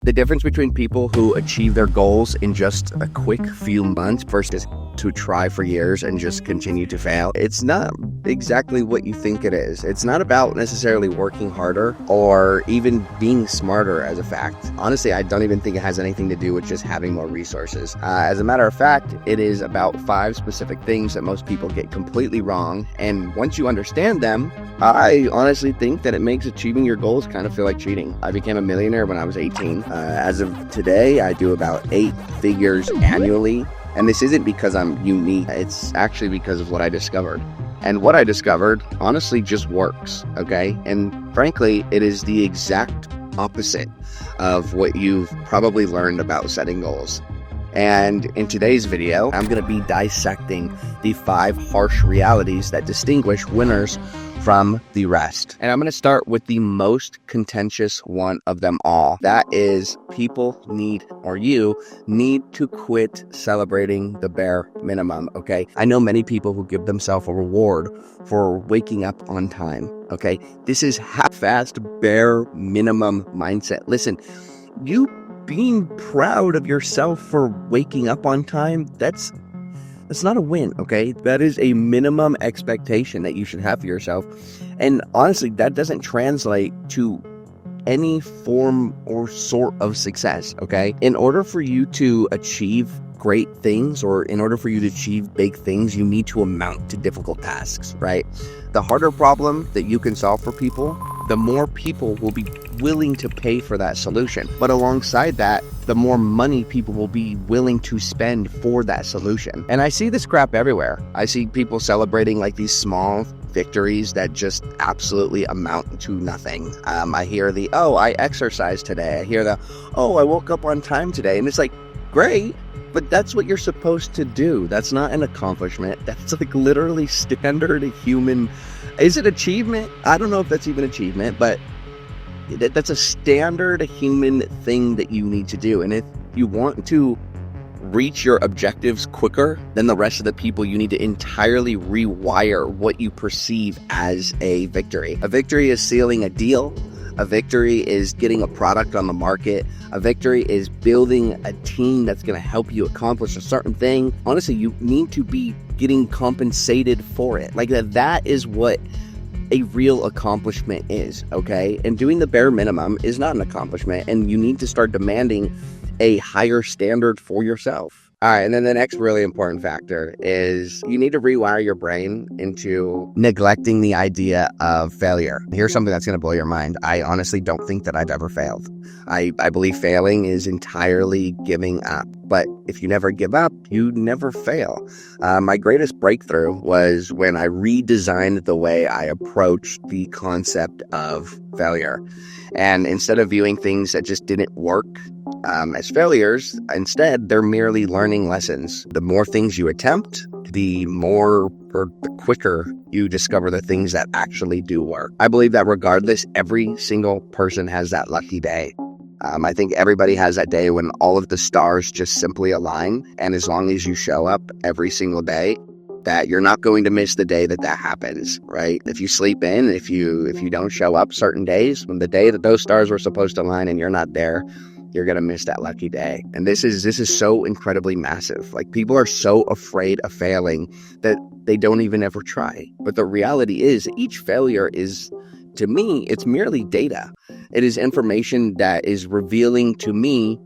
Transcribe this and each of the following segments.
The difference between people who achieve their goals in just a quick few months versus to try for years and just continue to fail, it's not exactly what you think it is. It's not about necessarily working harder or even being smarter as a fact. Honestly, I don't even think it has anything to do with just having more resources. As a matter of fact, it is about 5 specific things that most people get completely wrong. And once you understand them, I honestly think that it makes achieving your goals kind of feel like cheating. I became a millionaire when I was 18. As of today, I do about 8 figures annually. And this isn't because I'm unique. It's actually because of what I discovered. And what I discovered, honestly, just works, okay? And frankly, it is the exact opposite of what you've probably learned about setting goals. And in today's video, I'm going to be dissecting the 5 harsh realities that distinguish winners from the rest. And I'm going to start with the most contentious one of them all. That is, people need, or you need to quit celebrating the bare minimum, okay? I know many people who give themselves a reward for waking up on time, okay? This is half-assed bare minimum mindset. Listen, you being proud of yourself for waking up on time, that's not a win, okay? That is a minimum expectation that you should have for yourself. And honestly, that doesn't translate to any form or sort of success, okay? In order for you to achieve great things, or in order for you to achieve big things, you need to amount to difficult tasks, right? The harder problem that you can solve for people, the more people will be willing to pay for that solution. But alongside that, the more money people will be willing to spend for that solution. And I see this crap everywhere. I see people celebrating like these small victories that just absolutely amount to nothing. I hear the, oh, I exercised today. I hear the, oh, I woke up on time today. And it's like, great, but that's what you're supposed to do. That's not an accomplishment. That's like literally standard human. Is it achievement? I don't know if that's even achievement, but that's a standard human thing that you need to do. And if you want to reach your objectives quicker than the rest of the people, you need to entirely rewire what you perceive as a victory. A victory is sealing a deal. A victory is getting a product on the market. A victory is building a team that's going to help you accomplish a certain thing. Honestly, you need to be getting compensated for it. Like that is what a real accomplishment is, okay? And doing the bare minimum is not an accomplishment, and you need to start demanding a higher standard for yourself. All right, and then the next really important factor is you need to rewire your brain into neglecting the idea of failure. Here's something that's going to blow your mind. I honestly don't think that I've ever failed. I believe failing is entirely giving up. But if you never give up, you never fail. My greatest breakthrough was when I redesigned the way I approached the concept of failure. And instead of viewing things that just didn't work as failures, instead, they're merely learning lessons. The more things you attempt, the more or the quicker you discover the things that actually do work. I believe that regardless, every single person has that lucky day. I think everybody has that day when all of the stars just simply align. And as long as you show up every single day, that you're not going to miss the day that happens, right? If you sleep in, if you don't show up certain days, when the day that those stars were supposed to align and you're not there, you're going to miss that lucky day. And this is so incredibly massive. Like, people are so afraid of failing that they don't even ever try. But the reality is, each failure is, to me, it's merely data. It is information that is revealing to me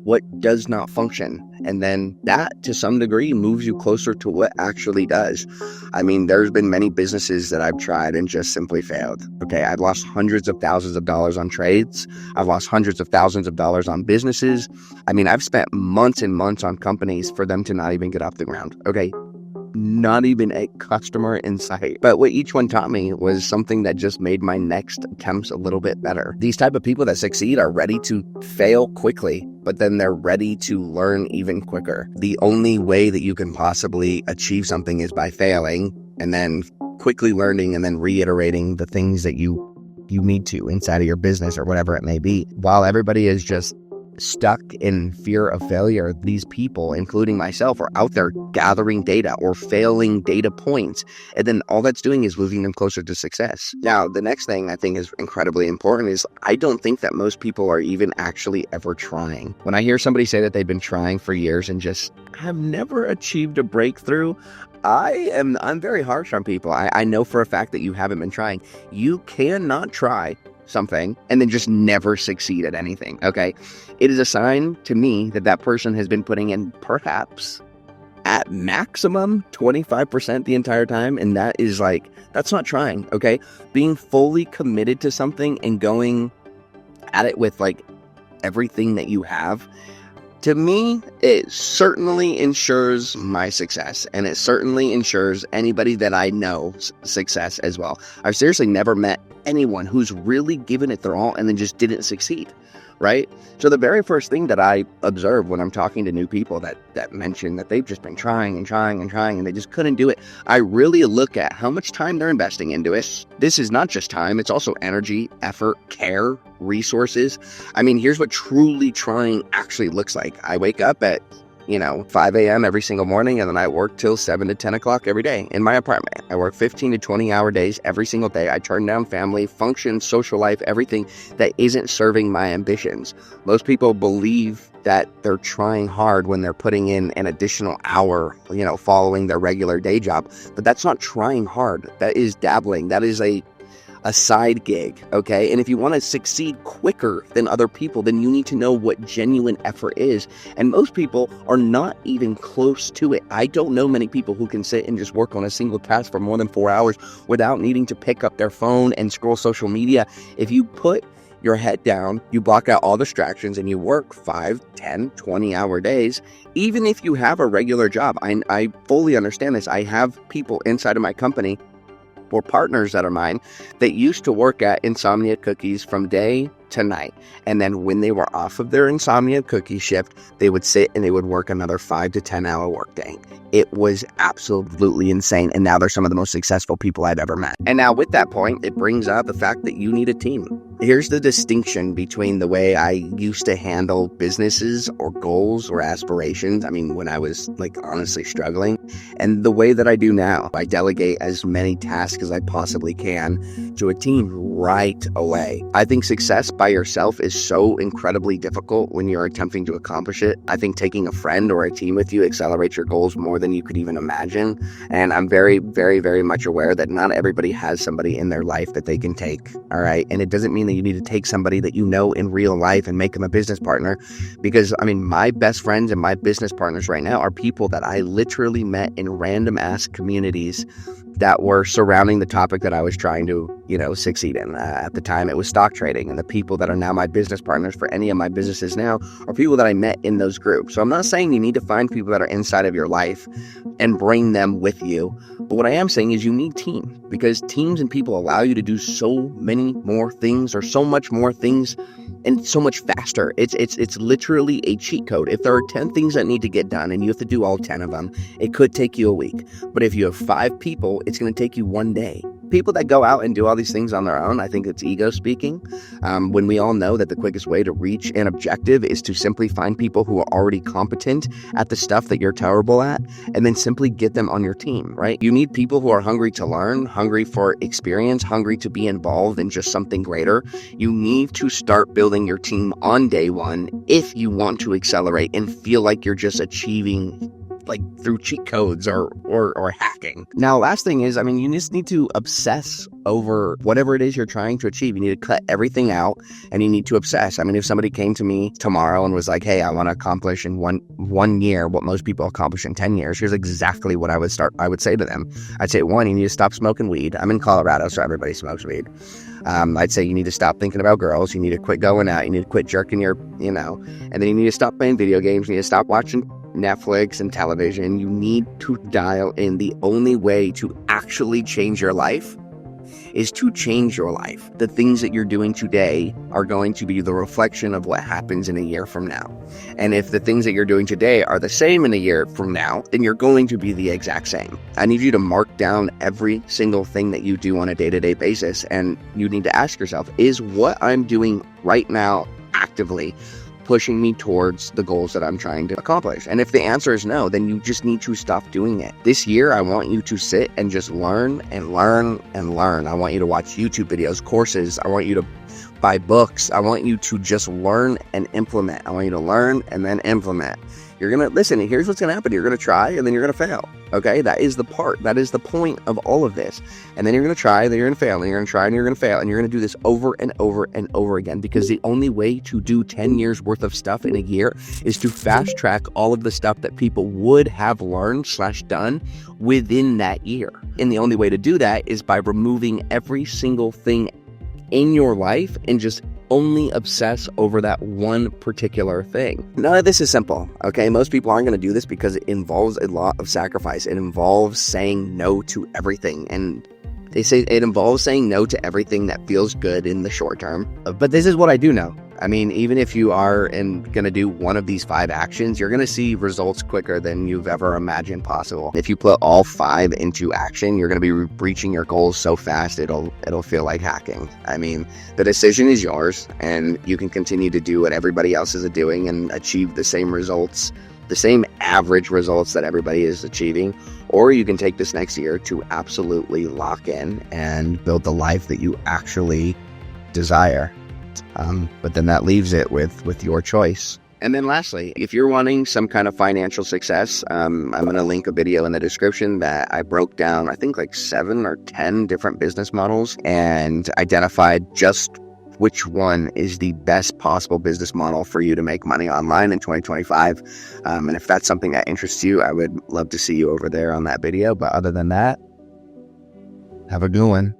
what does not function. And then that, to some degree, moves you closer to what actually does. I mean, there's been many businesses that I've tried and just simply failed. Okay, I've lost hundreds of thousands of dollars on trades. I've lost hundreds of thousands of dollars on businesses. I mean, I've spent months and months on companies for them to not even get off the ground. Okay, not even a customer in sight. But what each one taught me was something that just made my next attempts a little bit better. These type of people that succeed are ready to fail quickly, but then they're ready to learn even quicker. The only way that you can possibly achieve something is by failing and then quickly learning and then reiterating the things that you need to inside of your business or whatever it may be. While everybody is just stuck in fear of failure, these people, including myself, are out there gathering data or failing data points. And then all that's doing is moving them closer to success. Now, the next thing I think is incredibly important is I don't think that most people are even actually ever trying. When I hear somebody say that they've been trying for years and just have never achieved a breakthrough, I'm very harsh on people. I know for a fact that you haven't been trying. You cannot try something and then just never succeed at anything, okay? It is a sign to me that that person has been putting in perhaps at maximum 25% the entire time, and that is like, that's not trying, okay? Being fully committed to something and going at it with like everything that you have, to me, it certainly ensures my success, and it certainly ensures anybody that I know's success as well. I've seriously never met anyone who's really given it their all and then just didn't succeed, right? So the very first thing that I observe when I'm talking to new people that mention that they've just been trying and they just couldn't do it, I really look at how much time they're investing into it. This is not just time, it's also energy, effort, care, resources. I mean, here's what truly trying actually looks like. I wake up at 5 a.m. every single morning, and then I work till 7 to 10 o'clock every day in my apartment. I work 15 to 20 hour days every single day. I turn down family, function, social life, everything that isn't serving my ambitions. Most people believe that they're trying hard when they're putting in an additional hour, following their regular day job. But that's not trying hard. That is dabbling. That is a side gig, okay? And if you want to succeed quicker than other people, then you need to know what genuine effort is. And most people are not even close to it. I don't know many people who can sit and just work on a single task for more than 4 hours without needing to pick up their phone and scroll social media. If you put your head down, you block out all distractions, and you work 5, 10, 20-hour days, even if you have a regular job. I fully understand this. I have people inside of my company or partners that are mine that used to work at Insomnia Cookies from day to night. And then when they were off of their Insomnia Cookie shift, they would sit and they would work another 5 to 10 hour workday. It was absolutely insane. And now they're some of the most successful people I've ever met. And now with that point, it brings up the fact that you need a team. Here's the distinction between the way I used to handle businesses or goals or aspirations. I mean, when I was honestly struggling, and the way that I do now. I delegate as many tasks as I possibly can to a team right away. I think success by yourself is so incredibly difficult when you're attempting to accomplish it. I think taking a friend or a team with you accelerates your goals more than you could even imagine. And I'm very, very, very much aware that not everybody has somebody in their life that they can take. All right. And it doesn't mean that you need to take somebody that you know in real life and make them a business partner. Because my best friends and my business partners right now are people that I literally met in random ass communities that were surrounding the topic that I was trying to, succeed in. At the time, it was stock trading, and the people that are now my business partners for any of my businesses now are people that I met in those groups. So I'm not saying you need to find people that are inside of your life and bring them with you. But what I am saying is you need team, because teams and people allow you to do so many more things, or so much more things, and so much faster. It's literally a cheat code. If there are 10 things that need to get done and you have to do all 10 of them, it could take you a week. But if you have 5 people, it's going to take you 1 day. People that go out and do all these things on their own, I think it's ego speaking. When we all know that the quickest way to reach an objective is to simply find people who are already competent at the stuff that you're terrible at, and then simply get them on your team, right? You need people who are hungry to learn, hungry for experience, hungry to be involved in just something greater. You need to start building your team on day one if you want to accelerate and feel like you're just achieving through cheat codes or hacking. Now, last thing is, you just need to obsess over whatever it is you're trying to achieve. You need to cut everything out and you need to obsess. If somebody came to me tomorrow and was like, hey, I want to accomplish in one year what most people accomplish in 10 years, here's exactly what I would say to them. I'd say, 1, you need to stop smoking weed. I'm in Colorado, so everybody smokes weed. I'd say you need to stop thinking about girls. You need to quit going out. You need to quit jerking your, and then you need to stop playing video games. You need to stop watching Netflix and television. You need to dial in. The only way to actually change your life is to change your life. The things that you're doing today are going to be the reflection of what happens in a year from now. And if the things that you're doing today are the same in a year from now, then you're going to be the exact same. I need you to mark down every single thing that you do on a day-to-day basis. And you need to ask yourself, is what I'm doing right now actively pushing me towards the goals that I'm trying to accomplish? And if the answer is no, then you just need to stop doing it. This year, I want you to sit and just learn and learn and learn. I want you to watch YouTube videos, courses. I want you to buy books. I want you to just learn and implement. I want you to learn and then implement. You're going to listen. Here's what's going to happen. You're going to try and then you're going to fail. Okay. That is the point of all of this. And then you're going to try, then you're going to fail, and you're going to try and you're going to fail. And you're going to do this over and over and over again, because the only way to do 10 years worth of stuff in a year is to fast track all of the stuff that people would have learned / done within that year. And the only way to do that is by removing every single thing in your life and just only obsess over that one particular thing. None of this is simple, okay? Most people aren't going to do this because it involves a lot of sacrifice. It involves saying no to everything. And they say it involves saying no to everything that feels good in the short term. But this is what I do know. I mean, even if you are going to do one of these 5 actions, you're going to see results quicker than you've ever imagined possible. If you put all 5 into action, you're going to be reaching your goals so fast, it'll feel like hacking. I mean, the decision is yours, and you can continue to do what everybody else is doing and achieve the same results, the same average results that everybody is achieving. Or you can take this next year to absolutely lock in and build the life that you actually desire. But then that leaves it with your choice. And then lastly, if you're wanting some kind of financial success, I'm going to link a video in the description that I broke down, I think like 7 or 10 different business models and identified just which one is the best possible business model for you to make money online in 2025. And if that's something that interests you, I would love to see you over there on that video. But other than that, have a good one.